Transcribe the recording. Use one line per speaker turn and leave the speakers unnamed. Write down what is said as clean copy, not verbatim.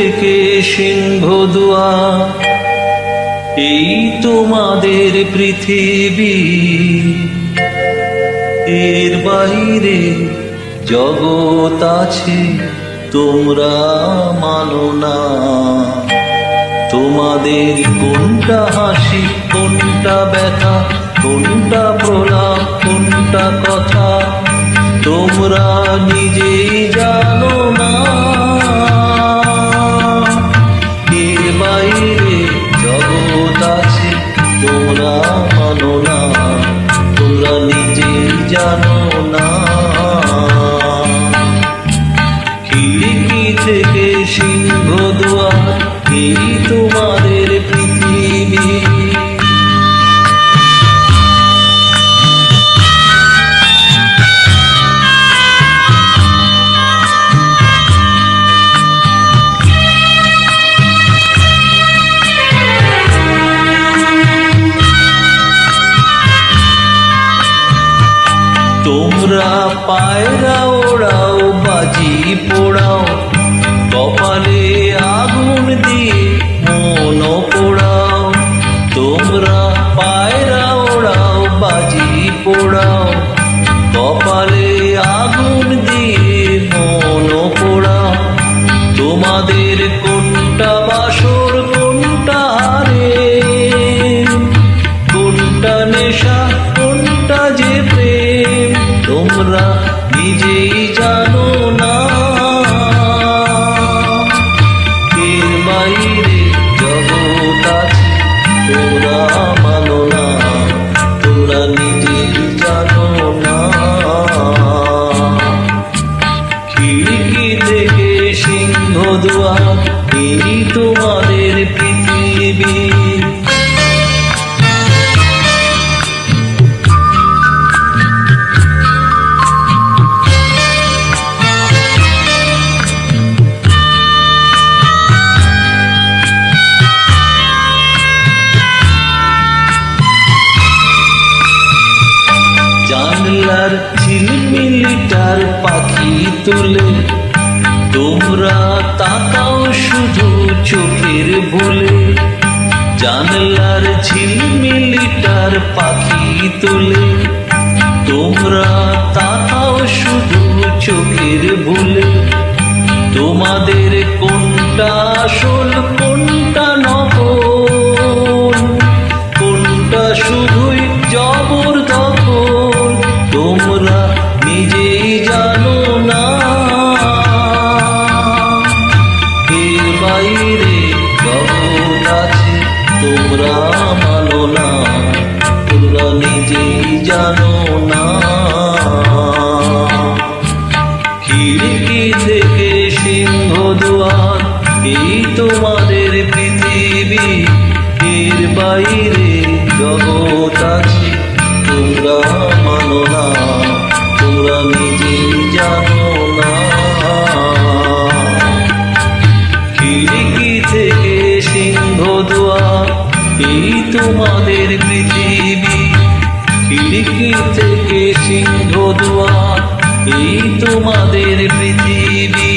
থেকে সিংহ দুয়ার, এই তোমাদের পৃথিবী, এর বাইরে জগৎ আছে তোমরা মানো না। তোমাদের কোনটা হাসি, কোনটা ব্যথা, কোনটা প্রলাপ, কোনটা কথা তোমরা নিজেই জানো না। এর বাইরে জগৎ আছে তোমরা মানো না, তোমরা নিজেই জানো না। খিড়কি থেকে সিংহ দুয়ার, এই তোমাদের পৃথিবী। তোমরা পায়রা ওড়াও, বাজি পোড়াও, কপালে আগুন দিয়ে মন পোড়াও। তোমরা পায়রা ওড়াও, বাজি পোড়াও, কপালে আগুন দিয়ে মন পোড়াও। তোমাদের কোনটা বাসর, কোনটা হারে, কোনটা নেশা, কোনটা যে প্রেম তোমরা নিজেই জানো না। এর বাইরে জগৎ আছে তোমরা মানো না, তোমরা নিজেই জানো না। খিড়কি থেকে সিংহ দুয়ার, এই তোমাদের পৃথিবী। জানলার ঝিলমিলিটার পাখি তুলে তোমরা তাকাও শুধু চোখের ভুলে। জানলার ঝিলমিলিটার পাখি তুলে তোমরা তাকাও শুধু চোখের ভুলে। তোমাদের কোনটা আসল, কোনটা নকল, কোনটা শুধুই জবরদখল তোমরা নিজেই জানো না। এর বাইরে জগৎ আছে তোমরা মানো না, তোমরা নিজেই জানো না। খিড়কি থেকে সিংহ দুয়ার, এই তোমাদের পৃথিবী। এর বাইরে জগৎ আছে তোমরা মানো না, তোমরা নিজেই জানো না। খিড়কি থেকে সিংহ দুয়ার, এই তোমাদের পৃথিবী। খিড়কি থেকে সিংহ দুয়ার, এই তোমাদের পৃথিবী।